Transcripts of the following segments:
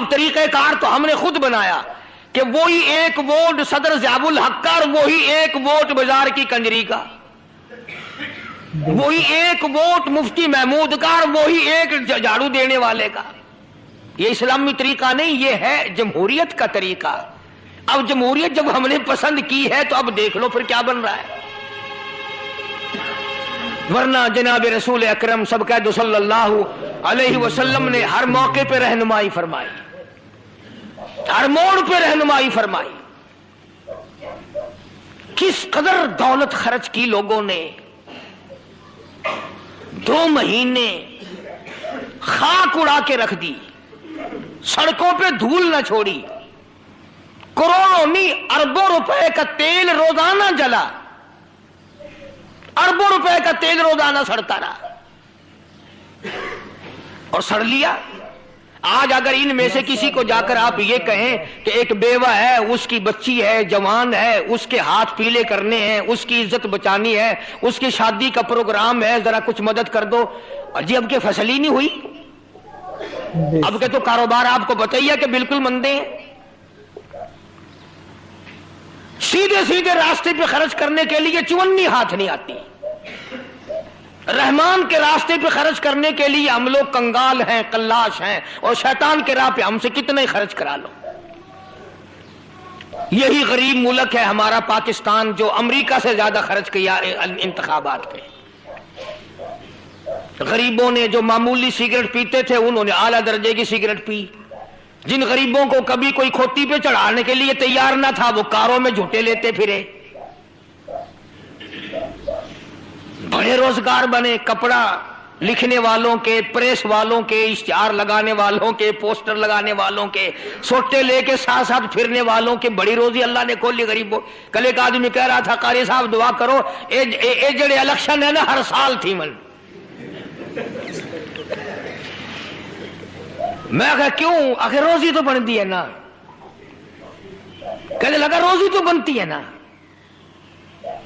اب طریقہ کار تو ہم نے خود بنایا کہ وہی ایک ووٹ صدر ضیاء الحق کا اور وہی ایک ووٹ بازار کی کنجری کا، وہی ایک ووٹ مفتی محمود کا اور وہی ایک جھاڑو دینے والے کا۔ یہ اسلامی طریقہ نہیں، یہ ہے جمہوریت کا طریقہ۔ اب جمہوریت جب ہم نے پسند کی ہے تو اب دیکھ لو پھر کیا بن رہا ہے۔ ورنہ جناب رسول اکرم سب قید صلی اللہ علیہ وسلم نے ہر موقع پہ رہنمائی فرمائی، ہر موڑ پہ رہنمائی فرمائی۔ کس قدر دولت خرچ کی لوگوں نے، 2 مہینے خاک اڑا کے رکھ دی، سڑکوں پہ دھول نہ چھوڑی، کروڑوں نہیں اربوں روپے کا تیل روزانہ جلا، اربوں روپے کا تیل روزانہ سڑتا رہا اور سڑ لیا۔ آج اگر ان میں سے کسی کو جا کر آپ یہ کہیں کہ ایک بیوہ ہے، اس کی بچی ہے، جوان ہے، اس کے ہاتھ پیلے کرنے ہیں، اس کی عزت بچانی ہے، اس کی شادی کا پروگرام ہے، ذرا کچھ مدد کر دو، جی اب کے فصل ہی نہیں ہوئی، اب کے تو کاروبار آپ کو بتائیے کہ بالکل مندے ہیں۔ سیدھے سیدھے راستے پہ خرچ کرنے کے لیے 54 ہاتھ نہیں آتی، رحمان کے راستے پہ خرچ کرنے کے لیے ہم لوگ کنگال ہیں، قلاش ہیں، اور شیطان کے راہ پہ ہم سے کتنا ہی خرچ کرا لو۔ یہی غریب ملک ہے ہمارا پاکستان جو امریکہ سے زیادہ خرچ کیا انتخابات پہ۔ غریبوں نے جو معمولی سگریٹ پیتے تھے انہوں نے اعلیٰ درجے کی سگریٹ پی، جن غریبوں کو کبھی کوئی کھوتی پہ چڑھانے کے لیے تیار نہ تھا وہ کاروں میں جھوٹے لیتے پھرے، بڑے روزگار بنے، کپڑا لکھنے والوں کے، پریس والوں کے، اشتہار لگانے والوں کے، پوسٹر لگانے والوں کے، سوٹے لے کے ساتھ ساتھ پھرنے والوں کے بڑی روزی اللہ نے کھولی غریبوں۔ کل ایک آدمی کہہ رہا تھا قاری صاحب دعا کرو، اے جڑے الیکشن ہے نا ہر سال تھی من۔ میں کہا کیوں؟ آخر روزی تو بنتی ہے نا۔ کہنے لگا روزی تو بنتی ہے نا،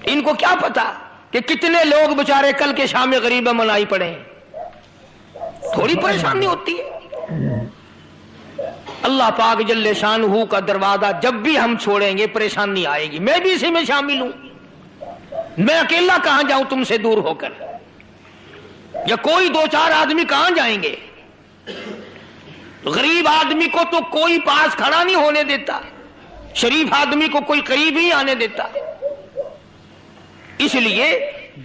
ان کو کیا پتا کہ کتنے لوگ بچارے کل کے شام غریبہ منائی پڑے ہیں، تھوڑی پریشانی ہوتی ہے۔ اللہ پاک جل شانہ کا دروازہ جب بھی ہم چھوڑیں گے پریشانی آئے گی، میں بھی اسی میں شامل ہوں۔ میں اکیلا کہاں جاؤں تم سے دور ہو کر، یا کوئی 2-4 آدمی کہاں جائیں گے؟ غریب آدمی کو تو کوئی پاس کھڑا نہیں ہونے دیتا، شریف آدمی کو کوئی قریب ہی آنے دیتا۔ اس لیے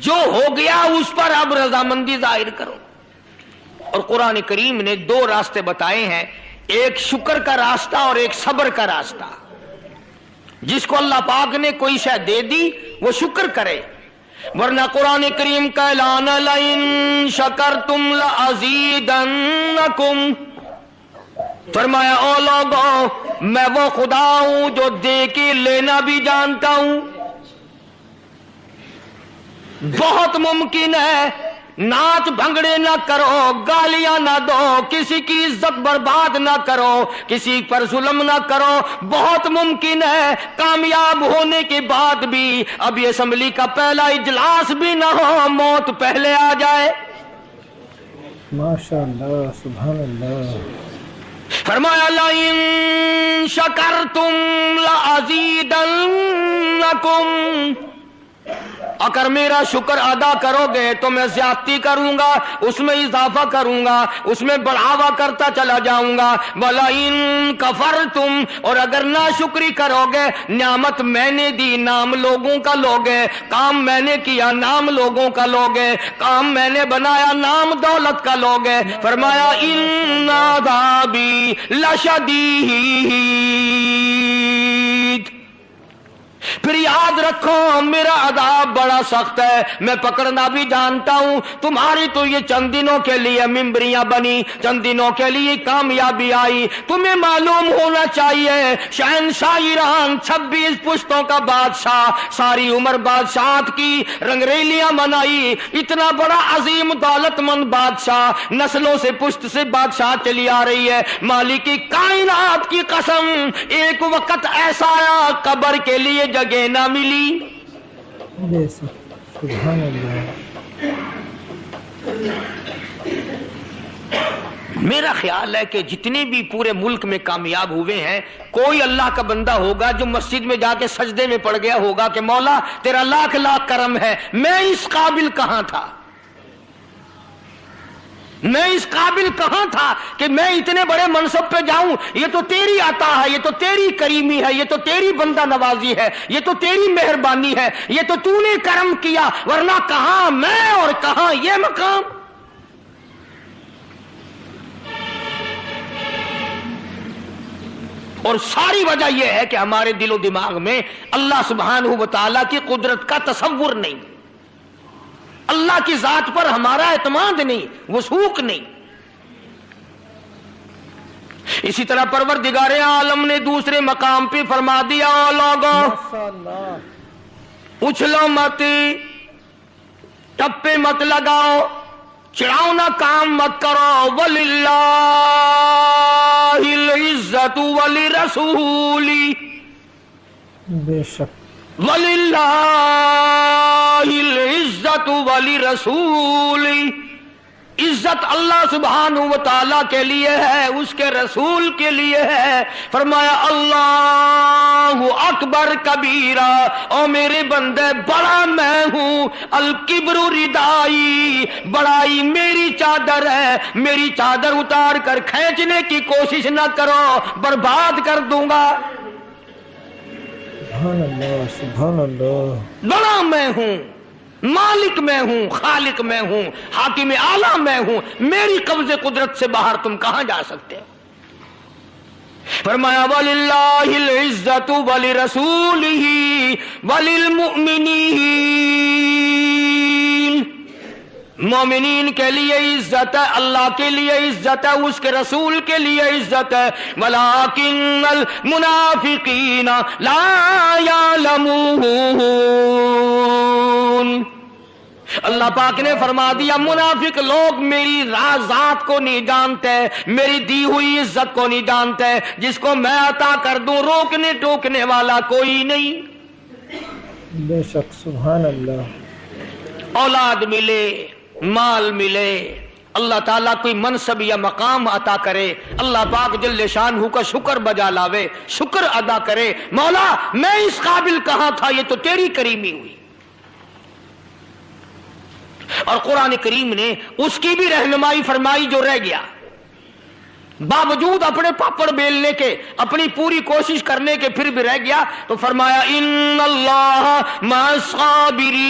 جو ہو گیا اس پر اب رضامندی ظاہر کرو۔ اور قرآن کریم نے 2 راستے بتائے ہیں، ایک شکر کا راستہ اور ایک صبر کا راستہ۔ جس کو اللہ پاک نے کوئی شے دے دی وہ شکر کرے، ورنہ قرآن کریم کا اعلان لئن شکرتم لازیدنکم، فرمایا او لوگوں میں وہ خدا ہوں جو دے کے لینا بھی جانتا ہوں۔ بہت ممکن ہے ناچ بھنگڑے نہ کرو، گالیاں نہ دو، کسی کی عزت برباد نہ کرو، کسی پر ظلم نہ کرو، بہت ممکن ہے کامیاب ہونے کے بعد بھی اب یہ اسمبلی کا پہلا اجلاس بھی نہ ہو، موت پہلے آ جائے۔ ماشاءاللہ، سبحان اللہ۔ فرمایا لئن شکرتم لازیدنکم، اگر میرا شکر ادا کرو گے تو میں زیادتی کروں گا، اس میں اضافہ کروں گا، اس میں بڑھاوا کرتا چلا جاؤں گا۔ وَلَئِن کَفَرْتُمْ، اور اگر ناشکری کرو گے، نعمت میں نے دی نام لوگوں کا لوگے، کام میں نے کیا نام لوگوں کا لوگے، کام میں نے بنایا نام دولت کا لوگے۔ فرمایا إِنَّ عَذَابِي لَشَدِيدٌ، پھر یاد رکھو میرا عذاب بڑا سخت ہے، میں پکڑنا بھی جانتا ہوں۔ تمہاری تو یہ چند دنوں کے لیے ممبریاں بنی، چند دنوں کے لیے کامیابی آئی، تمہیں معلوم ہونا چاہیے شہنشاہ ایران 26 پشتوں کا بادشاہ، ساری عمر بادشاہت کی رنگریلیاں منائی، اتنا بڑا عظیم دولت مند بادشاہ، نسلوں سے پشت سے بادشاہ چلی آ رہی ہے۔ مالک کی کائنات کی قسم، ایک وقت ایسا آیا قبر کے لیے جگہ نہ ملی۔ سبحان اللہ۔ میرا خیال ہے کہ جتنے بھی پورے ملک میں کامیاب ہوئے ہیں کوئی اللہ کا بندہ ہوگا جو مسجد میں جا کے سجدے میں پڑ گیا ہوگا کہ مولا تیرا لاکھ لاکھ کرم ہے، میں اس قابل کہاں تھا، میں اس قابل کہاں تھا کہ میں اتنے بڑے منصب پہ جاؤں، یہ تو تیری عطا ہے، یہ تو تیری کریمی ہے، یہ تو تیری بندہ نوازی ہے، یہ تو تیری مہربانی ہے، یہ تو نے کرم کیا، ورنہ کہاں میں اور کہاں یہ مقام۔ اور ساری وجہ یہ ہے کہ ہمارے دل و دماغ میں اللہ سبحانہ و تعالیٰ کی قدرت کا تصور نہیں، اللہ کی ذات پر ہمارا اعتماد نہیں، وثوق نہیں۔ اسی طرح پروردگار عالم نے دوسرے مقام پہ فرما دیا، او لوگوں اچھلو مت، ٹپے مت لگاؤ، چڑھاؤنا کام مت کرو، وَلِلَّهِ الْعِزَّةُ وَلِرَسُولِهِ، بے شک وَلِلَّهِ الْعِزَّةُ وَلِرَسُولِهِ، عزت اللہ سبحانہ و تعالیٰ کے لیے ہے، اس کے رسول کے لیے ہے۔ فرمایا اللہ اکبر کبیرہ، او میرے بندے بڑا میں ہوں، الکبر ردائی، بڑائی میری چادر ہے، میری چادر اتار کر کھینچنے کی کوشش نہ کرو، برباد کر دوں گا۔ سبحان اللہ سبحان اللہ، بڑا میں ہوں، مالک میں ہوں، خالق میں ہوں، حاکم اعلیٰ میں ہوں، میری قبض قدرت سے باہر تم کہاں جا سکتے ہو؟ فرمایا وَلِلَّهِ الْعِزَّةُ وَلِرَسُولِهِ وَلِلْمُؤْمِنِينَ، مومنین کے لیے عزت ہے، اللہ کے لیے عزت ہے، اس کے رسول کے لیے عزت ہے، وَلَٰكِنَّ الْمُنَافِقِينَ لَا يَعْلَمُونَ، اللہ پاک نے فرما دیا منافق لوگ میری ذات کو نہیں جانتے، میری دی ہوئی عزت کو نہیں جانتے، جس کو میں عطا کر دوں روکنے ٹوکنے والا کوئی نہیں۔ بے شک سبحان اللہ، اولاد ملے، مال ملے، اللہ تعالیٰ کوئی منصب یا مقام عطا کرے، اللہ پاک جل شانہ کا شکر بجا لاوے، شکر ادا کرے، مولا میں اس قابل کہاں تھا، یہ تو تیری کریمی ہوئی۔ اور قرآن کریم نے اس کی بھی رہنمائی فرمائی جو رہ گیا، باوجود اپنے پاپڑ بیلنے کے، اپنی پوری کوشش کرنے کے، پھر بھی رہ گیا تو فرمایا ان اللہ مع الصابرین،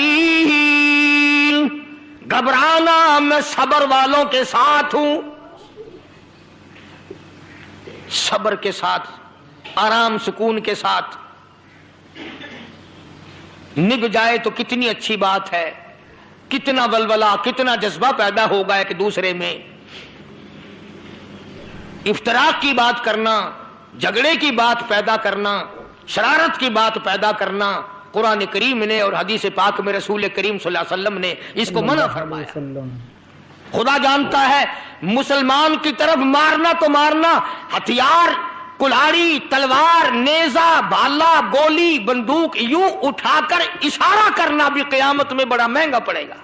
گھبرانا میں صبر والوں کے ساتھ ہوں، صبر کے ساتھ، آرام سکون کے ساتھ نب جائے تو کتنی اچھی بات ہے، کتنا ولولہ، کتنا جذبہ پیدا ہوگا ایک دوسرے میں، افتراق کی بات کرنا، جھگڑے کی بات پیدا کرنا، شرارت کی بات پیدا کرنا، قرآن کریم نے اور حدیث پاک میں رسول کریم صلی اللہ علیہ وسلم نے اس کو منع فرمایا۔ خدا جانتا ہے مسلمان کی طرف مارنا تو مارنا، ہتھیار، کلاڑی، تلوار، نیزہ، بھالا، گولی، بندوق یوں اٹھا کر اشارہ کرنا بھی قیامت میں بڑا مہنگا پڑے گا۔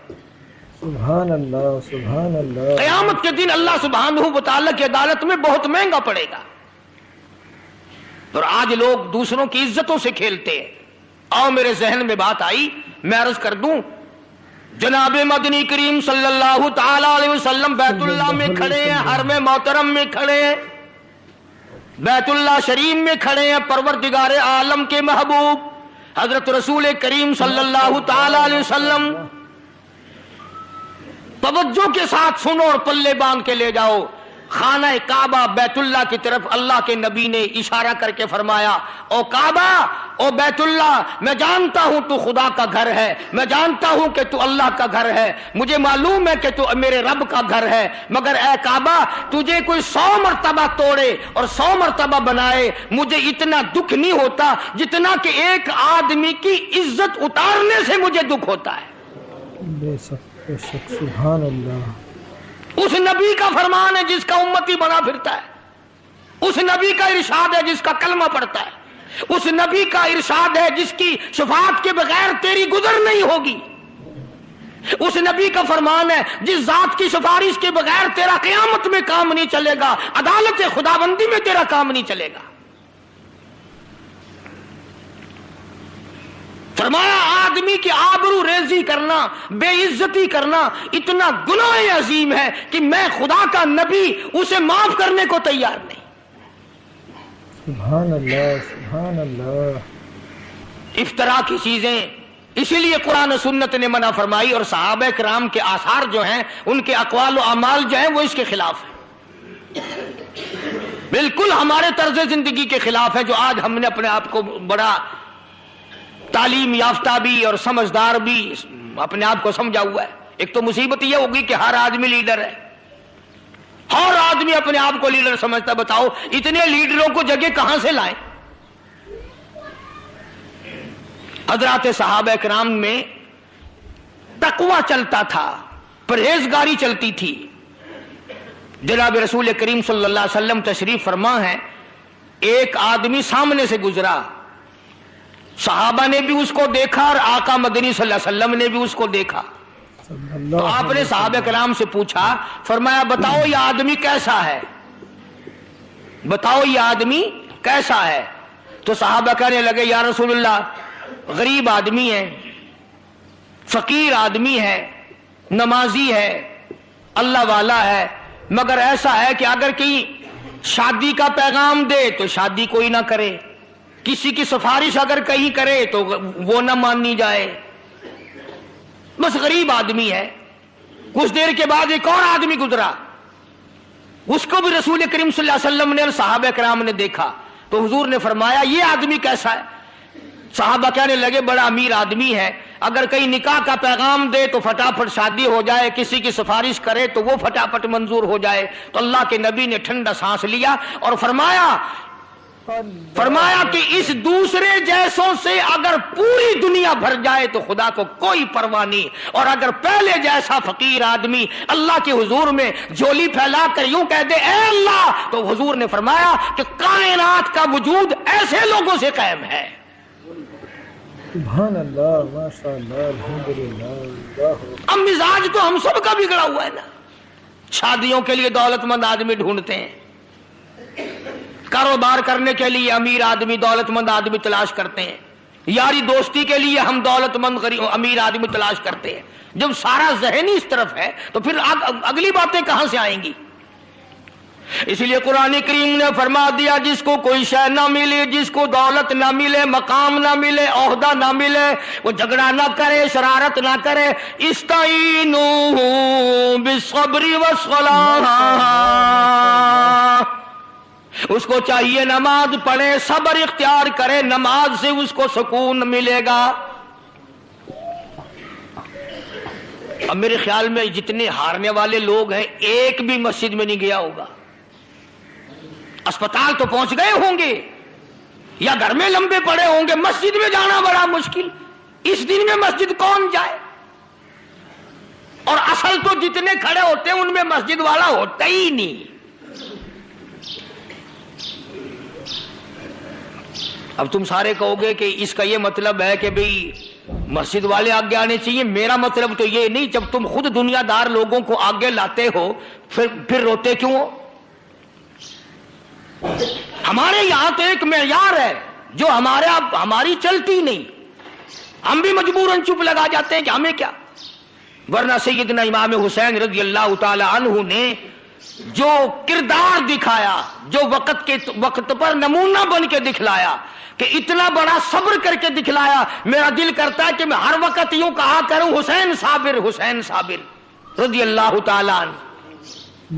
سبحان اللہ سبحان اللہ، قیامت کے دن اللہ سبحانہ و تعالیٰ کی عدالت میں بہت مہنگا پڑے گا۔ اور آج لوگ دوسروں کی عزتوں سے کھیلتے ہیں۔ آؤ میرے ذہن میں بات آئی، میں عرض کر دوں، جناب مدنی کریم صلی اللہ تعالی علیہ وسلم بیت اللہ میں کھڑے ہیں، حرم محترم میں کھڑے ہیں، بیت اللہ شریف میں کھڑے ہیں، پروردگار عالم کے محبوب حضرت رسول کریم صلی اللہ تعالی علیہ وسلم، توجہ کے ساتھ سنو اور پلے باندھ کے لے جاؤ، خانہ کعبہ بیت اللہ کی طرف اللہ کے نبی نے اشارہ کر کے فرمایا، او کعبہ، او بیت اللہ، میں جانتا ہوں تو خدا کا گھر ہے، میں جانتا ہوں کہ تو اللہ کا گھر ہے، مجھے معلوم ہے کہ تو میرے رب کا گھر ہے، مگر اے کعبہ تجھے کوئی 100 مرتبہ توڑے اور 100 مرتبہ بنائے، مجھے اتنا دکھ نہیں ہوتا جتنا کہ ایک آدمی کی عزت اتارنے سے مجھے دکھ ہوتا ہے۔ بے شک سبحان اللہ، اس نبی کا فرمان ہے جس کا امتی بنا پھرتا ہے، اس نبی کا ارشاد ہے جس کا کلمہ پڑھتا ہے، اس نبی کا ارشاد ہے جس کی شفاعت کے بغیر تیری گزر نہیں ہوگی۔ اس نبی کا فرمان ہے جس ذات کی سفارش کے بغیر تیرا قیامت میں کام نہیں چلے گا، عدالت خداوندی میں تیرا کام نہیں چلے گا۔ فرمایا آدمی کی آبرو ریزی کرنا، بے عزتی کرنا اتنا گناہ عظیم ہے کہ میں خدا کا نبی اسے معاف کرنے کو تیار نہیں۔ سبحان اللہ، سبحان اللہ۔ افطرا کی چیزیں اسی لیے قرآن و سنت نے منع فرمائی، اور صحابہ کرام کے آثار جو ہیں، ان کے اقوال و اعمال جو ہیں، وہ اس کے خلاف ہیں، بالکل ہمارے طرز زندگی کے خلاف ہے، جو آج ہم نے اپنے آپ کو بڑا تعلیم یافتہ بھی اور سمجھدار بھی اپنے آپ کو سمجھا ہوا ہے۔ ایک تو مصیبت یہ ہوگی کہ ہر آدمی لیڈر ہے، ہر آدمی اپنے آپ کو لیڈر سمجھتا۔ بتاؤ اتنے لیڈروں کو جگہ کہاں سے لائیں؟ حضرات صحابہ کرام میں تقوی چلتا تھا، پرہیزگاری چلتی تھی۔ جناب رسول کریم صلی اللہ علیہ وسلم تشریف فرما ہے، ایک آدمی سامنے سے گزرا، صحابہ نے بھی اس کو دیکھا اور آقا مدنی صلی اللہ علیہ وسلم نے بھی اس کو دیکھا۔ تو آپ نے صحابہ کرام سے پوچھا، فرمایا بتاؤ یہ آدمی کیسا ہے، بتاؤ یہ آدمی کیسا ہے؟ تو صحابہ کہنے لگے یا رسول اللہ غریب آدمی ہے، فقیر آدمی ہے، نمازی ہے، اللہ والا ہے، مگر ایسا ہے کہ اگر کہیں شادی کا پیغام دے تو شادی کوئی نہ کرے، کسی کی سفارش اگر کہیں کرے تو وہ نہ مانی جائے، بس غریب آدمی ہے۔ کچھ دیر کے بعد ایک اور آدمی گزرا، اس کو بھی رسول کریم صلی اللہ علیہ وسلم نے اور صحابہ کرام نے دیکھا، تو حضور نے فرمایا یہ آدمی کیسا ہے؟ صحابہ کہنے لگے بڑا امیر آدمی ہے، اگر کہیں نکاح کا پیغام دے تو فٹافٹ شادی ہو جائے، کسی کی سفارش کرے تو وہ فٹافٹ منظور ہو جائے۔ تو اللہ کے نبی نے ٹھنڈا سانس لیا اور فرمایا کہ اس دوسرے جیسوں سے اگر پوری دنیا بھر جائے تو خدا کو کوئی پرواہ نہیں، اور اگر پہلے جیسا فقیر آدمی اللہ کے حضور میں جھولی پھیلا کر یوں کہہ دے اے اللہ، تو حضور نے فرمایا کہ کائنات کا وجود ایسے لوگوں سے قائم ہے۔ سبحان اللہ، ماشاء اللہ، الحمدللہ، اللہ۔ اب مزاج تو ہم سب کا بگڑا ہوا ہے نا، شادیوں کے لیے دولت مند آدمی ڈھونڈتے ہیں، کاروبار کرنے کے لیے امیر آدمی دولت مند آدمی تلاش کرتے ہیں، یاری دوستی کے لیے ہم دولت مند امیر آدمی تلاش کرتے ہیں۔ جب سارا ذہن اس طرف ہے تو پھر اگلی باتیں کہاں سے آئیں گی؟ اس لیے قرآن کریم نے فرما دیا جس کو کوئی شے نہ ملے، جس کو دولت نہ ملے، مقام نہ ملے، عہدہ نہ ملے، وہ جھگڑا نہ کرے، شرارت نہ کرے۔ استعینوا بالصبر والصلاۃ، اس کو چاہیے نماز پڑھے، صبر اختیار کرے، نماز سے اس کو سکون ملے گا۔ اب میرے خیال میں جتنے ہارنے والے لوگ ہیں ایک بھی مسجد میں نہیں گیا ہوگا، اسپتال تو پہنچ گئے ہوں گے یا گھر میں لمبے پڑے ہوں گے، مسجد میں جانا بڑا مشکل۔ اس دن میں مسجد کون جائے؟ اور اصل تو جتنے کھڑے ہوتے ہیں ان میں مسجد والا ہوتا ہی نہیں۔ اب تم سارے کہو گے کہ اس کا یہ مطلب ہے کہ بھئی مسجد والے آگے آنے چاہیے۔ میرا مطلب تو یہ نہیں، جب تم خود دنیا دار لوگوں کو آگے لاتے ہو پھر روتے کیوں ہو؟ ہمارے یہاں تو ایک معیار ہے جو ہماری چلتی نہیں، ہم بھی مجبوراً چپ لگا جاتے ہیں کہ ہمیں کیا۔ ورنہ سیدنا امام حسین رضی اللہ تعالی عنہ نے جو کردار دکھایا، جو وقت پر نمونہ بن کے دکھلایا، کہ اتنا بڑا صبر کر کے دکھلایا، میرا دل کرتا ہے کہ میں ہر وقت یوں کہا کروں حسین صابر، حسین صابر رضی اللہ تعالی عنہ۔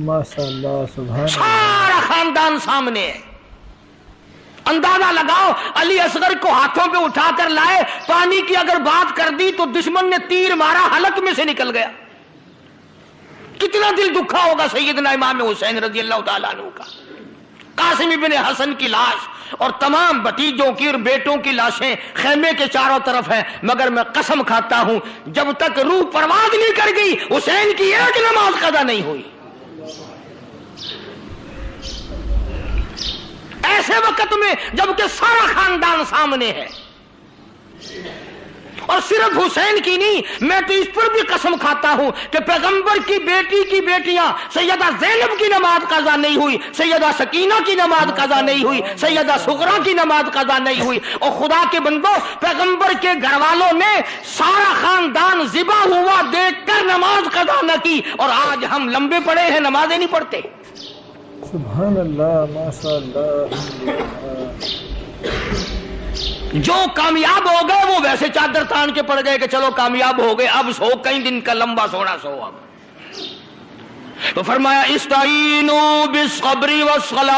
ماشاء اللہ، سبحان اللہ۔ سارا خاندان سامنے ہے، اندازہ لگاؤ علی اصغر کو ہاتھوں پہ اٹھا کر لائے، پانی کی اگر بات کر دی تو دشمن نے تیر مارا، حلق میں سے نکل گیا۔ کتنا دل دکھا ہوگا سیدنا امام حسین رضی اللہ تعالیٰ عنہ کا۔ قاسم ابن حسن کی لاش اور تمام بھتیجوں کی اور بیٹوں کی لاشیں خیمے کے چاروں طرف ہیں، مگر میں قسم کھاتا ہوں جب تک روح پرواز نہیں کر گئی حسین کی ایک نماز قضا نہیں ہوئی۔ ایسے وقت میں جبکہ سارا خاندان سامنے ہے، اور صرف حسین کی نہیں، میں تو اس پر بھی قسم کھاتا ہوں کہ پیغمبر کی بیٹی کی بیٹیاں سیدہ زینب کی نماز قضا نہیں ہوئی، سیدہ سکینہ کی نماز قضا نہیں ہوئی، سیدہ سغرا کی نماز قضا نہیں ہوئی۔ اور خدا کے بندو، پیغمبر کے گھر والوں نے سارا خاندان ذبح ہوا دیکھ کر نماز قضا نہ کی، اور آج ہم لمبے پڑے ہیں نمازیں نہیں پڑھتے۔ سبحان اللہ، ماشاء اللہ۔ جو کامیاب ہو گئے وہ ویسے چادر تان کے پڑ گئے کہ چلو کامیاب ہو گئے، اب سو کئی دن کا لمبا سونا سو۔ اب تو فرمایا استعینوا بالصبر والصلاۃ،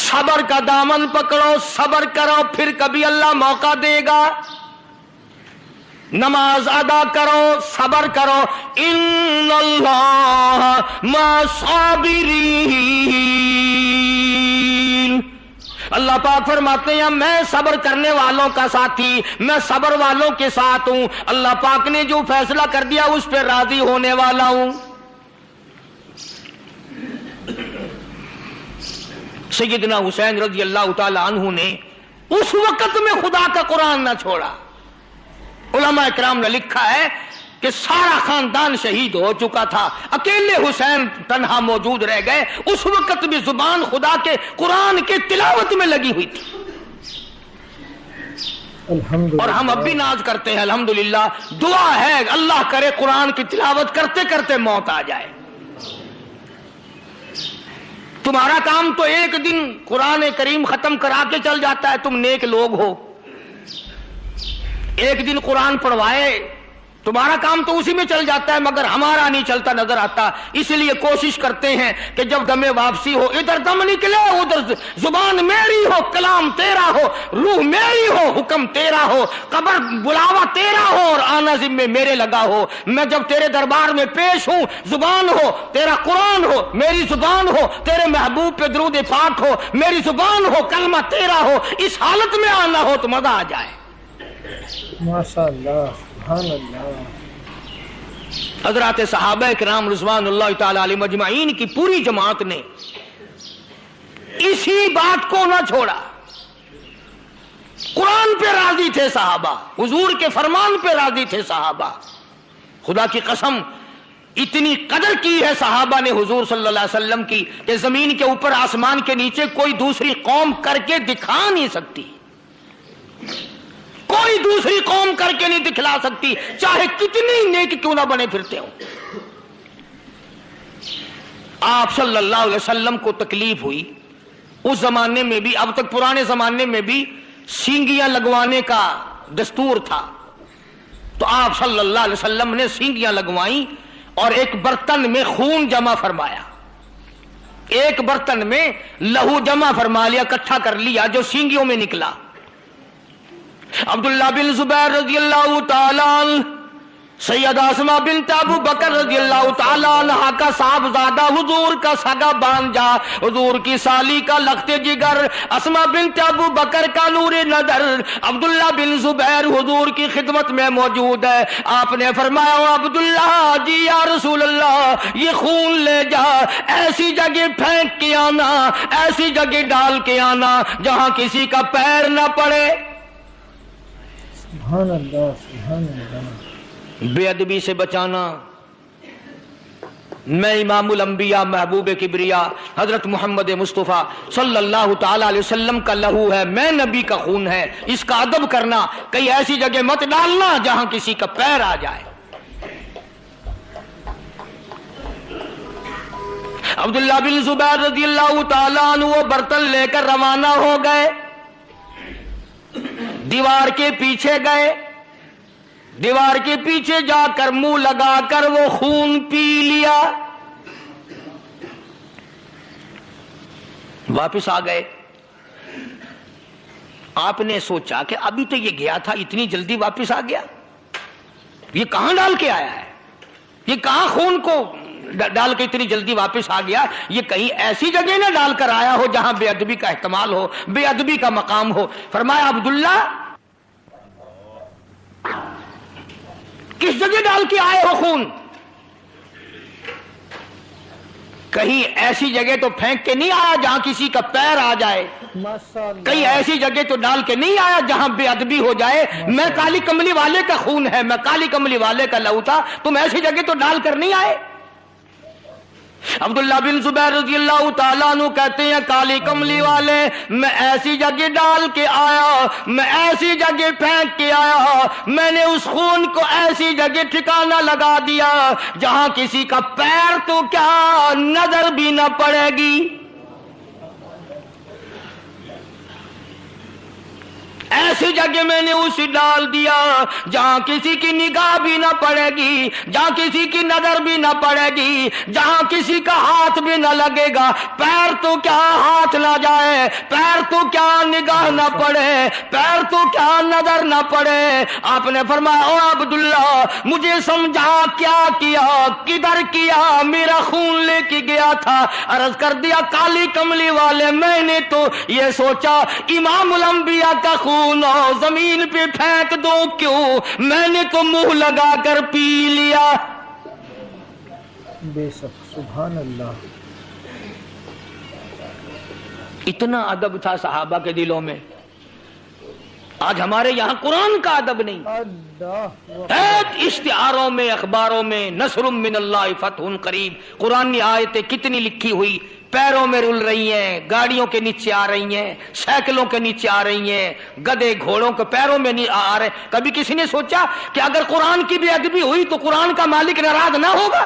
صبر کا دامن پکڑو، صبر کرو، پھر کبھی اللہ موقع دے گا۔ نماز ادا کرو، صبر کرو، ان اللہ مع الصابرین۔ اللہ پاک فرماتے ہیں میں صبر کرنے والوں کا ساتھی، میں صبر والوں کے ساتھ ہوں، اللہ پاک نے جو فیصلہ کر دیا اس پہ راضی ہونے والا ہوں۔ سیدنا حسین رضی اللہ تعالی عنہ نے اس وقت میں خدا کا قرآن نہ چھوڑا۔ علماء اکرام نے لکھا ہے کہ سارا خاندان شہید ہو چکا تھا، اکیلے حسین تنہا موجود رہ گئے، اس وقت بھی زبان خدا کے قرآن کے تلاوت میں لگی ہوئی تھی۔ اور ہم اب بھی ناز کرتے ہیں الحمدللہ، دعا ہے اللہ کرے قرآن کی تلاوت کرتے کرتے موت آ جائے۔ تمہارا کام تو ایک دن قرآن کریم ختم کرا کے چل جاتا ہے، تم نیک لوگ ہو، ایک دن قرآن پڑھوائے تمہارا کام تو اسی میں چل جاتا ہے، مگر ہمارا نہیں چلتا نظر آتا۔ اس لیے کوشش کرتے ہیں کہ جب دم واپسی ہو، ادھر دم نکلے ادھر زبان میری ہو، کلام تیرا ہو، روح میری ہو، حکم تیرا ہو، قبر بلاوا تیرا ہو اور آنا ذمے میرے لگا ہو۔ میں جب تیرے دربار میں پیش ہوں، زبان ہو تیرا قرآن ہو، میری زبان ہو تیرے محبوب پہ درود پاک ہو، میری زبان ہو کلمہ تیرا ہو، اس حالت میں آنا ہو تو مزہ آ جائے۔ ماشاء اللہ، سبحان اللہ۔ حضرات صحابہ کرام رضوان اللہ تعالی علیہم اجمعین کی پوری جماعت نے اسی بات کو نہ چھوڑا، قرآن پہ راضی تھے صحابہ، حضور کے فرمان پہ راضی تھے صحابہ۔ خدا کی قسم اتنی قدر کی ہے صحابہ نے حضور صلی اللہ علیہ وسلم کی کہ زمین کے اوپر آسمان کے نیچے کوئی دوسری قوم کر کے دکھا نہیں سکتی، کوئی دوسری قوم کر کے نہیں دکھلا سکتی، چاہے کتنی نیک کیوں نہ بنے پھرتے ہوں۔ آپ صلی اللہ علیہ وسلم کو تکلیف ہوئی اس زمانے میں بھی، اب تک پرانے زمانے میں بھی سینگیاں لگوانے کا دستور تھا، تو آپ صلی اللہ علیہ وسلم نے سینگیاں لگوائیں اور ایک برتن میں خون جمع فرمایا، ایک برتن میں لہو جمع فرما لیا، اکٹھا کر لیا جو سینگیوں میں نکلا۔ عبداللہ بن زبیر رضی اللہ تعالی عنہ، سیدہ اسماء بنت ابو بکر رضی اللہ تعالی عنہ کا صاحبزادہ، حضور کا سگا بانجا، حضور کی سالی کا لخت جگر، اسماء بنت ابو بکر کا نور نظر، عبداللہ بن زبیر حضور کی خدمت میں موجود ہے۔ آپ نے فرمایا عبداللہ جی یا رسول اللہ یہ خون لے جا، ایسی جگہ پھینک کے آنا، ایسی جگہ ڈال کے آنا جہاں کسی کا پیر نہ پڑے۔ سبحان اللہ، سبحان اللہ۔ بے ادبی سے بچانا۔ میں امام الانبیاء محبوب کبریا حضرت محمد مصطفیٰ صلی اللہ تعالی علیہ وسلم کا لہو ہے، میں نبی کا خون ہے، اس کا ادب کرنا، کئی ایسی جگہ مت ڈالنا جہاں کسی کا پیر آ جائے۔ عبداللہ بن زبیر رضی اللہ تعالیٰ عنہ وہ برتن لے کر روانہ ہو گئے، دیوار کے پیچھے گئے، دیوار کے پیچھے جا کر منہ لگا کر وہ خون پی لیا، واپس آ گئے۔ آپ نے سوچا کہ ابھی تو یہ گیا تھا، اتنی جلدی واپس آ گیا، یہ کہاں ڈال کے آیا ہے، یہ کہاں خون کو ڈال کے اتنی جلدی واپس آ گیا، یہ کہیں ایسی جگہ نہ ڈال کر آیا ہو جہاں بے ادبی کا احتمال ہو، بے ادبی کا مقام ہو۔ فرمایا عبداللہ کس جگہ ڈال کے آئے ہو خون؟ کہیں ایسی جگہ تو پھینک کے نہیں آیا جہاں کسی کا پیر آ جائے، ماشاءاللہ، کہیں ایسی جگہ تو ڈال کے نہیں آیا جہاں بے ادبی ہو جائے. میں کالی کملی والے کا خون ہے، میں کالی کملی والے کا لہو تھا، تم ایسی جگہ تو ڈال کر نہیں آئے. عبداللہ بن زبیر رضی اللہ تعالیٰ عنہ کہتے ہیں کالی کملی والے میں ایسی جگہ ڈال کے آیا، میں ایسی جگہ پھینک کے آیا، میں نے اس خون کو ایسی جگہ ٹھکانہ لگا دیا جہاں کسی کا پیر تو کیا نظر بھی نہ پڑے گی. ایسی جگہ میں نے اسے ڈال دیا جہاں کسی کی نگاہ بھی نہ پڑے گی، جہاں کسی کی نظر بھی نہ پڑے گی، جہاں کسی کا ہاتھ بھی نہ لگے گا. پیر تو کیا ہاتھ نہ جائے، پیر تو کیا نگاہ نہ پڑے، پیر تو کیا نظر نہ پڑے. آپ نے فرمایا او عبداللہ مجھے سمجھا کیا کیا، کدھر کیا، میرا خون لے کے گیا تھا. عرض کر دیا کالی کملی والے میں نے تو یہ سوچا امام الانبیاء کا خون زمین پہ پھینک دو کیوں، میں نے تو منہ لگا کر پی لیا. بے شک سبحان اللہ. اتنا ادب تھا صحابہ کے دلوں میں. آج ہمارے یہاں قرآن کا ادب نہیں. اللہ اشتہاروں میں، اخباروں میں نصر من اللہ فتح قریب قرآن آیتیں کتنی لکھی ہوئی پیروں میں رل رہی ہیں، گاڑیوں کے نیچے آ رہی ہیں، سائیکلوں کے نیچے آ رہی ہیں، گدے گھوڑوں کے پیروں میں نہیں آ رہے. کبھی کسی نے سوچا کہ اگر قرآن کی بے ادبی ہوئی تو قرآن کا مالک ناراض نہ ہوگا؟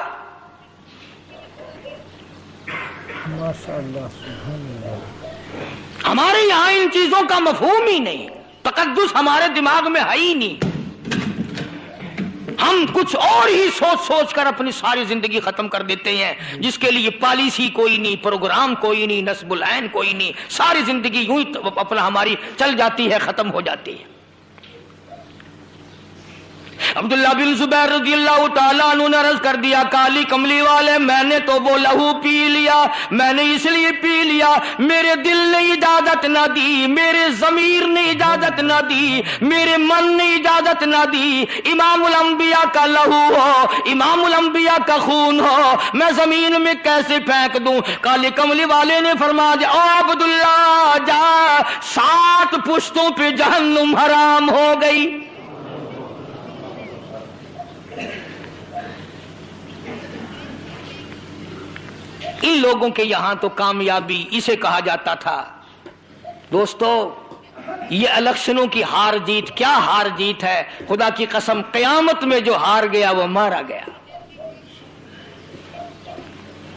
ماشاءاللہ سبحان اللہ. ہمارے یہاں ان چیزوں کا مفہوم ہی نہیں، تقدس ہمارے دماغ میں ہے ہی نہیں. ہم کچھ اور ہی سوچ سوچ کر اپنی ساری زندگی ختم کر دیتے ہیں جس کے لیے پالیسی کوئی نہیں، پروگرام کوئی نہیں، نصب العین کوئی نہیں. ساری زندگی یوں ہی اپنا ہماری چل جاتی ہے، ختم ہو جاتی ہے. عبداللہ بن زبیر رضی اللہ تعالیٰ عنہ نے عرض کر دیا کالی کملی والے میں نے تو وہ لہو پی لیا، میں نے اس لیے پی لیا میرے دل نے اجازت نہ دی، میرے ضمیر نے اجازت نہ دی، میرے من نے اجازت نہ دی. امام الانبیاء کا لہو ہو، امام الانبیاء کا خون ہو، میں زمین میں کیسے پھینک دوں؟ کالی کملی والے نے فرمایا او عبداللہ جا 7 پشتوں پہ جہنم حرام ہو گئی. ان لوگوں کے یہاں تو کامیابی اسے کہا جاتا تھا. دوستو یہ الیکشنوں کی ہار جیت کیا ہار جیت ہے، خدا کی قسم قیامت میں جو ہار گیا وہ مارا گیا.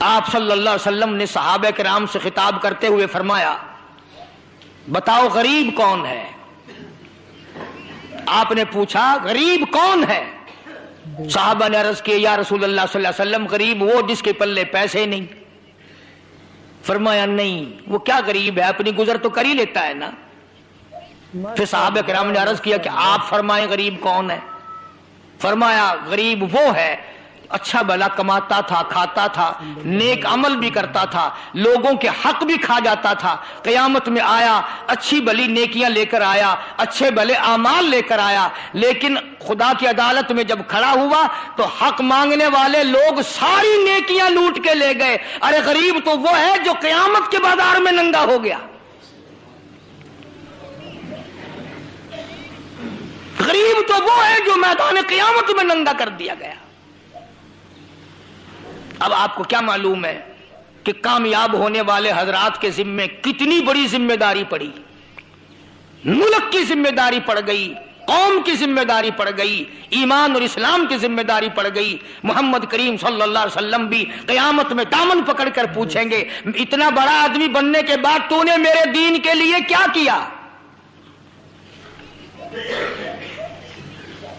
آپ صلی اللہ علیہ وسلم نے صحابہ کرام سے خطاب کرتے ہوئے فرمایا بتاؤ غریب کون ہے؟ آپ نے پوچھا غریب کون ہے؟ صحابہ نے عرض کیا یا رسول اللہ صلی اللہ علیہ وسلم غریب وہ جس کے پلے پیسے نہیں. فرمایا نہیں، وہ کیا غریب ہے، اپنی گزر تو کر ہی لیتا ہے نا. پھر صحابہ کرام نے عرض کیا کہ آپ فرمائیں غریب کون ہے؟ فرمایا غریب وہ ہے اچھا بھلا کماتا تھا، کھاتا تھا، نیک عمل بھی کرتا تھا، لوگوں کے حق بھی کھا جاتا تھا، قیامت میں آیا اچھی بھلی نیکیاں لے کر آیا، اچھے بھلے اعمال لے کر آیا، لیکن خدا کی عدالت میں جب کھڑا ہوا تو حق مانگنے والے لوگ ساری نیکیاں لوٹ کے لے گئے. ارے غریب تو وہ ہے جو قیامت کے بازار میں ننگا ہو گیا. غریب تو وہ ہے جو میدان قیامت میں ننگا کر دیا گیا. اب آپ کو کیا معلوم ہے کہ کامیاب ہونے والے حضرات کے ذمے کتنی بڑی ذمہ داری پڑی. ملک کی ذمہ داری پڑ گئی، قوم کی ذمہ داری پڑ گئی، ایمان اور اسلام کی ذمہ داری پڑ گئی. محمد کریم صلی اللہ علیہ وسلم بھی قیامت میں دامن پکڑ کر پوچھیں گے اتنا بڑا آدمی بننے کے بعد تو نے میرے دین کے لیے کیا کیا؟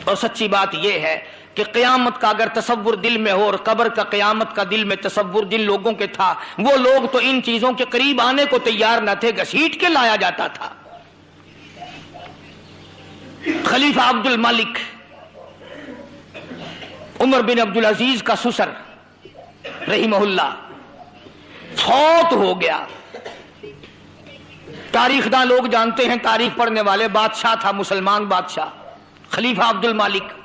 اور سچی بات یہ ہے کہ قیامت کا اگر تصور دل میں ہو، اور قبر کا قیامت کا دل میں تصور جن لوگوں کے تھا وہ لوگ تو ان چیزوں کے قریب آنے کو تیار نہ تھے، گھسیٹ کے لایا جاتا تھا. خلیفہ عبد الملک عمر بن عبد العزیز کا سسر رحمہ اللہ فوت ہو گیا. تاریخ داں لوگ جانتے ہیں، تاریخ پڑھنے والے، بادشاہ تھا، مسلمان بادشاہ خلیفہ عبد الملک.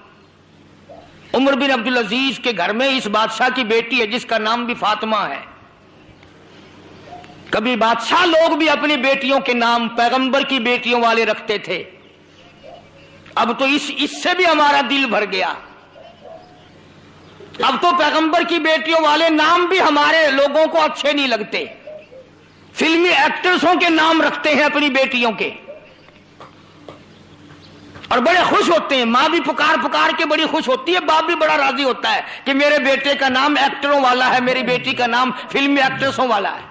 عمر بن عبد العزیز کے گھر میں اس بادشاہ کی بیٹی ہے جس کا نام بھی فاطمہ ہے. کبھی بادشاہ لوگ بھی اپنی بیٹیوں کے نام پیغمبر کی بیٹیوں والے رکھتے تھے، اب تو اس سے بھی ہمارا دل بھر گیا، اب تو پیغمبر کی بیٹیوں والے نام بھی ہمارے لوگوں کو اچھے نہیں لگتے، فلمی ایکٹرسوں کے نام رکھتے ہیں اپنی بیٹیوں کے، اور بڑے خوش ہوتے ہیں، ماں بھی پکار پکار کے بڑی خوش ہوتی ہے، باپ بھی بڑا راضی ہوتا ہے کہ میرے بیٹے کا نام ایکٹروں والا ہے، میری بیٹی کا نام فلمی ایکٹرسوں والا ہے۔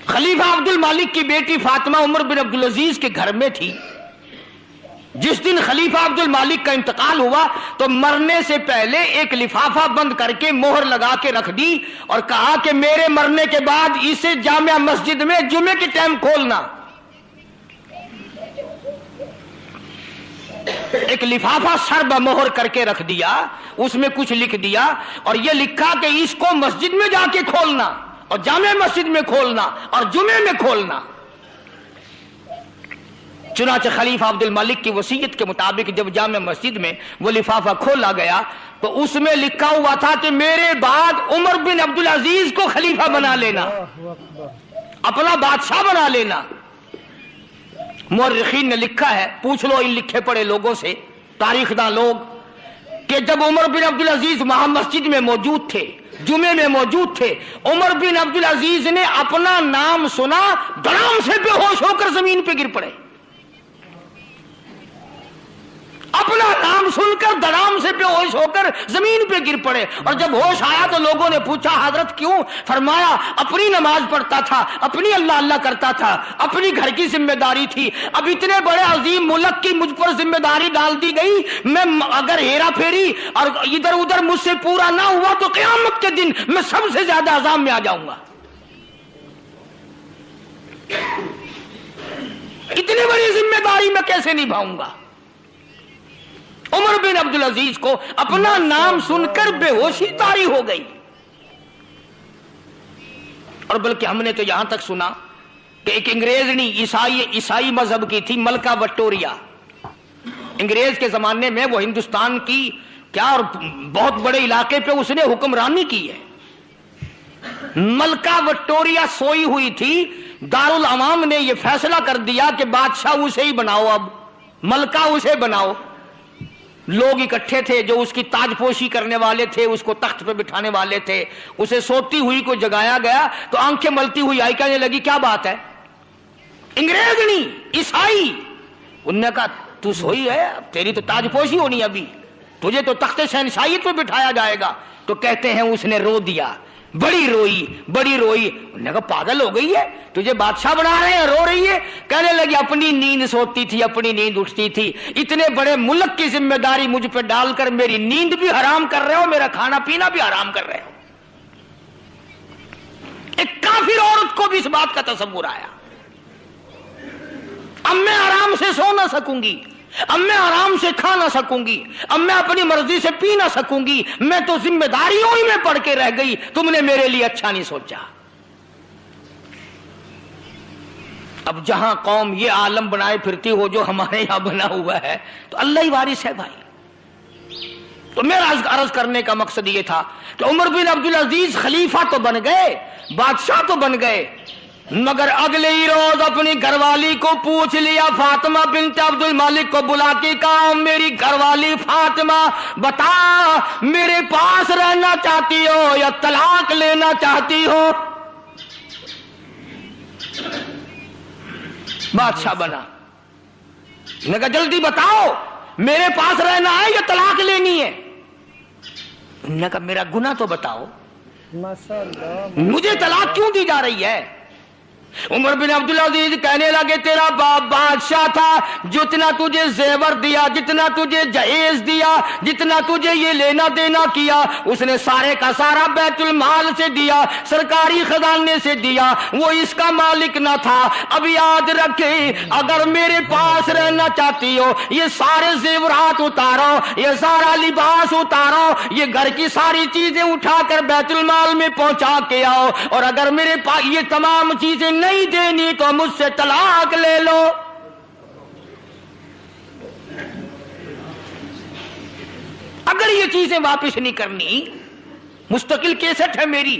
خلیفہ عبد المالک کی بیٹی فاطمہ عمر بن عبدالعزیز کے گھر میں تھی۔ جس دن خلیفہ عبد المالک کا انتقال ہوا تو مرنے سے پہلے ایک لفافہ بند کر کے مہر لگا کے رکھ دی اور کہا کہ میرے مرنے کے بعد اسے جامع مسجد میں جمعے کے ٹائم کھولنا۔ ایک لفافہ سر بمہر کر کے رکھ دیا، اس میں کچھ لکھ دیا اور یہ لکھا کہ اس کو مسجد میں جا کے کھولنا اور جامع مسجد میں کھولنا اور جمعے میں کھولنا۔ چنانچہ خلیفہ عبد المالک کی وصیت کے مطابق جب جامع مسجد میں وہ لفافہ کھولا گیا تو اس میں لکھا ہوا تھا کہ میرے بعد عمر بن عبدالعزیز کو خلیفہ بنا لینا، اپنا بادشاہ بنا لینا۔ مورخین نے لکھا ہے، پوچھ لو ان لکھے پڑے لوگوں سے، تاریخ داں لوگ، کہ جب عمر بن عبدالعزیز وہاں مسجد میں موجود تھے، جمعے میں موجود تھے، عمر بن عبدالعزیز نے اپنا نام سنا، دھڑام سے بے ہوش ہو کر زمین پہ گر پڑے۔ اپنا نام سن کر دھڑام سے بے ہوش ہو کر زمین پہ گر پڑے، اور جب ہوش آیا تو لوگوں نے پوچھا حضرت کیوں؟ فرمایا اپنی نماز پڑھتا تھا، اپنی اللہ اللہ کرتا تھا، اپنی گھر کی ذمہ داری تھی، اب اتنے بڑے عظیم ملک کی مجھ پر ذمہ داری ڈال دی گئی، میں اگر ہیرا پھیری اور ادھر ادھر مجھ سے پورا نہ ہوا تو قیامت کے دن میں سب سے زیادہ عذاب میں آ جاؤں گا۔ اتنی بڑی ذمہ داری میں کیسے نبھاؤں گا؟ عمر بن عبدالعزیز کو اپنا نام سن کر بے ہوشی طاری ہو گئی، اور بلکہ ہم نے تو یہاں تک سنا کہ ایک انگریزنی عیسائی مذہب کی تھی، ملکہ وکٹوریا۔ انگریز کے زمانے میں وہ ہندوستان کی کیا اور بہت بڑے علاقے پہ اس نے حکمرانی کی ہے۔ ملکہ وکٹوریا سوئی ہوئی تھی، دارالعوام نے یہ فیصلہ کر دیا کہ بادشاہ اسے ہی بناؤ، اب ملکہ اسے بناؤ۔ لوگ اکٹھے تھے جو اس کی تاج پوشی کرنے والے تھے، اس کو تخت پہ بٹھانے والے تھے، اسے سوتی ہوئی کو جگایا گیا تو آنکھیں ملتی ہوئی آئی، کہنے لگی کیا بات ہے؟ انگریزنی عیسائی، انہوں نے کہا تو سوئی ہے، تیری تو تاج پوشی ہونی، ابھی تجھے تو تخت شہنشاہیت پہ بٹھایا جائے گا۔ تو کہتے ہیں اس نے رو دیا، بڑی روئی بڑی روئی۔ انہوں نے کہا پاگل ہو گئی ہے، تجھے بادشاہ بنا رہے ہیں، رو رہی ہے؟ کہنے لگی اپنی نیند سوتی تھی، اپنی نیند اٹھتی تھی، اتنے بڑے ملک کی ذمہ داری مجھ پہ ڈال کر میری نیند بھی حرام کر رہے ہو، میرا کھانا پینا بھی حرام کر رہے ہو۔ ایک کافر عورت کو بھی اس بات کا تصور آیا، اب میں آرام سے سو نہ سکوں گی، اب میں آرام سے کھا نہ سکوں گی، اب میں اپنی مرضی سے پی نہ سکوں گی، میں تو ذمہ داریوں ہی میں پڑ کے رہ گئی، تم نے میرے لیے اچھا نہیں سوچا۔ اب جہاں قوم یہ عالم بنائے پھرتی ہو جو ہمارے یہاں بنا ہوا ہے تو اللہ ہی وارث ہے بھائی۔ تو میرا عرض کرنے کا مقصد یہ تھا کہ عمر بن عبدالعزیز خلیفہ تو بن گئے، بادشاہ تو بن گئے، مگر اگلے ہی روز اپنی گھر والی کو پوچھ لیا، فاطمہ بنت عبد المالک کو بلا کے کہا میری گھر والی فاطمہ بتا میرے پاس رہنا چاہتی ہو یا طلاق لینا چاہتی ہو؟ بادشاہ بنا، نے کہا جلدی بتاؤ میرے پاس رہنا ہے یا طلاق لینی ہے؟ نے کہا میرا گناہ تو بتاؤ، مجھے طلاق کیوں دی جا رہی ہے؟ عمر بن عبدالعزیز کہنے لگے تیرا باپ بادشاہ تھا، جتنا تجھے زیور دیا، جتنا تجھے جہیز دیا، جتنا تجھے یہ لینا دینا کیا، اس نے سارے کا سارا بیت المال سے دیا، سرکاری خزانے سے دیا، وہ اس کا مالک نہ تھا۔ اب یاد رکھے اگر میرے پاس رہنا چاہتی ہو یہ سارے زیورات اتارو، یہ سارا لباس اتارو، یہ گھر کی ساری چیزیں اٹھا کر بیت المال میں پہنچا کے آؤ، اور اگر میرے پاس یہ تمام چیزیں نہیں دینی تو مجھ سے طلاق لے لو۔ اگر یہ چیزیں واپس نہیں کرنی، مستقل کیسٹ ہے میری،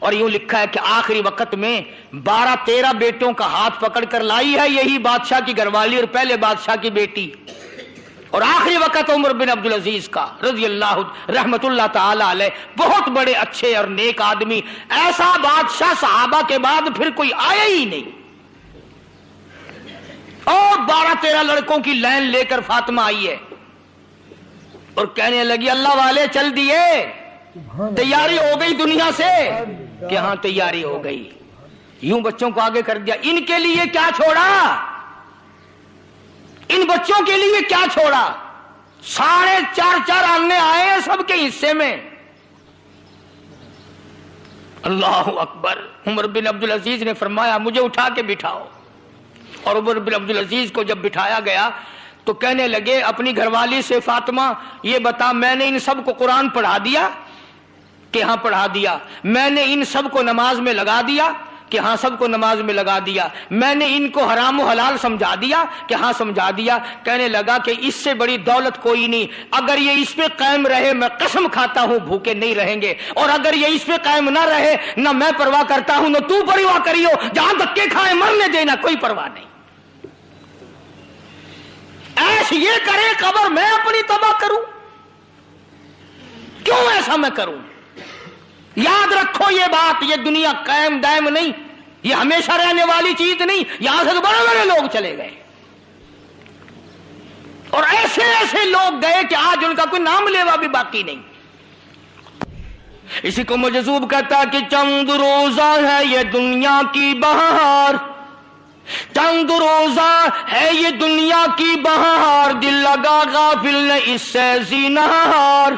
اور یوں لکھا ہے کہ آخری وقت میں 12-13 بیٹوں کا ہاتھ پکڑ کر لائی ہے یہی بادشاہ کی گھر والی اور پہلے بادشاہ کی بیٹی، اور آخری وقت عمر بن عبدالعزیز کا رضی اللہ رحمت اللہ تعالی علیہ، بہت بڑے اچھے اور نیک آدمی، ایسا بادشاہ صحابہ کے بعد پھر کوئی آیا ہی نہیں، اور 12-13 لڑکوں کی لائن لے کر فاطمہ آئی ہے اور کہنے لگی اللہ والے چل دیے، تیاری ہو گئی دنیا سے، کہ ہاں تیاری ہو گئی، یوں بچوں کو آگے کر دیا، ان کے لیے کیا چھوڑا، ان بچوں کے لیے کیا چھوڑا، 4.5 آنے آئے ہیں سب کے حصے میں، اللہ اکبر۔ عمر بن عبدالعزیز نے فرمایا مجھے اٹھا کے بٹھاؤ، اور عمر بن عبدالعزیز کو جب بٹھایا گیا تو کہنے لگے اپنی گھر والی سے فاطمہ یہ بتا میں نے ان سب کو قرآن پڑھا دیا کہ ہاں پڑھا دیا، میں نے ان سب کو نماز میں لگا دیا کہ ہاں سب کو نماز میں لگا دیا، میں نے ان کو حرام و حلال سمجھا دیا کہ ہاں سمجھا دیا۔ کہنے لگا کہ اس سے بڑی دولت کوئی نہیں، اگر یہ اس پہ قائم رہے میں قسم کھاتا ہوں بھوکے نہیں رہیں گے، اور اگر یہ اس پہ قائم نہ رہے نہ میں پرواہ کرتا ہوں نہ تو پرواہ کریو، جہاں دھکے کھائے مرنے دینا کوئی پرواہ نہیں، ایش یہ کرے قبر میں اپنی تباہ کروں، کیوں ایسا میں کروں؟ یاد رکھو یہ بات، یہ دنیا قائم دائم نہیں، یہ ہمیشہ رہنے والی چیز نہیں، یہاں سے تو بڑے بڑے لوگ چلے گئے، اور ایسے ایسے لوگ گئے کہ آج ان کا کوئی نام لیوا بھی باقی نہیں۔ اسی کو مجذوب کہتا کہ چند روزہ ہے یہ دنیا کی بہار، چند روزہ ہے یہ دنیا کی بہار، دل لگا غافل نے اس سے زینہار،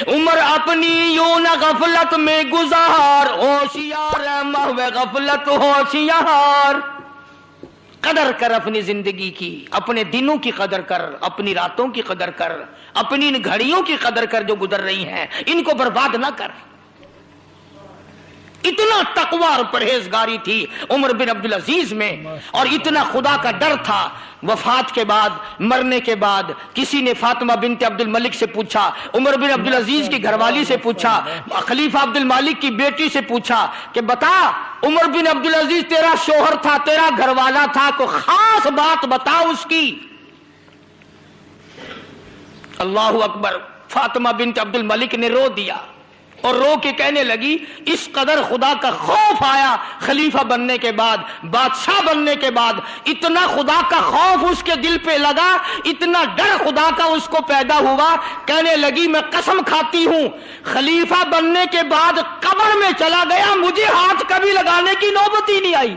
عمر اپنی یوں نہ غفلت میں گزار، ہوشیار ہے محو غفلت ہوشیار۔ قدر کر اپنی زندگی کی، اپنے دنوں کی قدر کر، اپنی راتوں کی قدر کر، اپنی ان گھڑیوں کی قدر کر جو گزر رہی ہیں، ان کو برباد نہ کر۔ اتنا تقوی اور پرہیزگاری تھی عمر بن عبدالعزیز میں، اور اتنا خدا کا ڈر تھا۔ وفات کے بعد، مرنے کے بعد کسی نے فاطمہ بنت عبد الملک سے پوچھا، عمر بن عبدالعزیز کی گھر والی سے پوچھا، خلیفہ عبد المالک کی بیٹی سے پوچھا کہ بتا عمر بن عبدالعزیز تیرا شوہر تھا، تیرا گھر والا تھا، کوئی خاص بات بتا اس کی۔ اللہ اکبر۔ فاطمہ بنت عبد الملک نے رو دیا اور رو کے کہنے لگی اس قدر خدا کا خوف آیا خلیفہ بننے کے بعد، بادشاہ بننے کے بعد، اتنا خدا کا خوف اس کے دل پہ لگا، اتنا ڈر خدا کا اس کو پیدا ہوا، کہنے لگی میں قسم کھاتی ہوں خلیفہ بننے کے بعد قبر میں چلا گیا مجھے ہاتھ کبھی لگانے کی نوبت ہی نہیں آئی،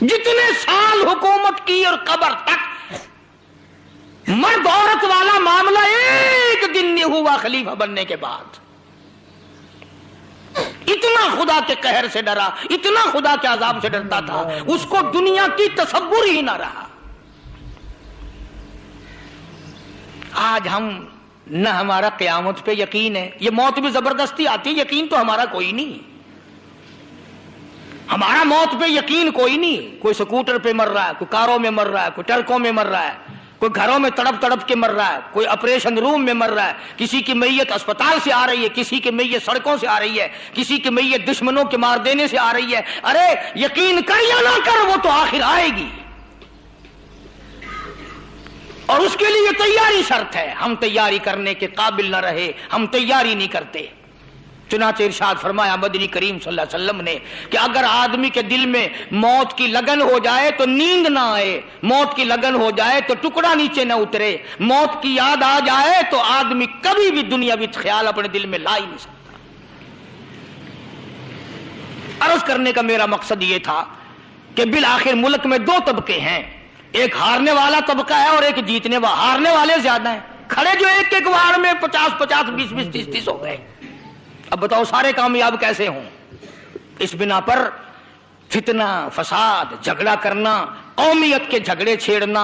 جتنے سال حکومت کی اور قبر تک مرد عورت والا معاملہ ایک دن نہیں ہوا خلیفہ بننے کے بعد۔ اتنا خدا کے قہر سے ڈرا، اتنا خدا کے عذاب سے ڈرتا تھا، اس کو دنیا کی تصور ہی نہ رہا۔ آج ہم نہ ہمارا قیامت پہ یقین ہے، یہ موت بھی زبردستی آتی ہے، یقین تو ہمارا کوئی نہیں، ہمارا موت پہ یقین کوئی نہیں، کوئی سکوٹر پہ مر رہا ہے، کوئی کاروں میں مر رہا ہے، کوئی ٹرکوں میں مر رہا ہے، کوئی گھروں میں تڑپ تڑپ کے مر رہا ہے، کوئی آپریشن روم میں مر رہا ہے، کسی کی میت اسپتال سے آ رہی ہے، کسی کی میت سڑکوں سے آ رہی ہے، کسی کی میت دشمنوں کے مار دینے سے آ رہی ہے۔ ارے یقین کر یا نہ کر وہ تو آخر آئے گی، اور اس کے لیے تیاری شرط ہے۔ ہم تیاری کرنے کے قابل نہ رہے، ہم تیاری نہیں کرتے۔ چنانچہ ارشاد فرمایا مدنی کریم صلی اللہ علیہ وسلم نے کہ اگر آدمی کے دل میں موت کی لگن ہو جائے تو نیند نہ آئے، موت کی لگن ہو جائے تو ٹکڑا نیچے نہ اترے، موت کی یاد آ جائے تو آدمی کبھی بھی دنیاوی خیال اپنے دل میں لا ہی نہیں سکتا۔ عرض کرنے کا میرا مقصد یہ تھا کہ بالآخر ملک میں دو طبقے ہیں، ایک ہارنے والا طبقہ ہے اور ایک جیتنے والا۔ ہارنے والے زیادہ ہیں، کھڑے جو ایک ایک وار میں 50-50 20-20 30-30 ہو گئے۔ اب بتاؤ سارے کامیاب کیسے ہوں؟ اس بنا پر فتنہ، فساد، جھگڑا کرنا، قومیت کے جھگڑے چھیڑنا،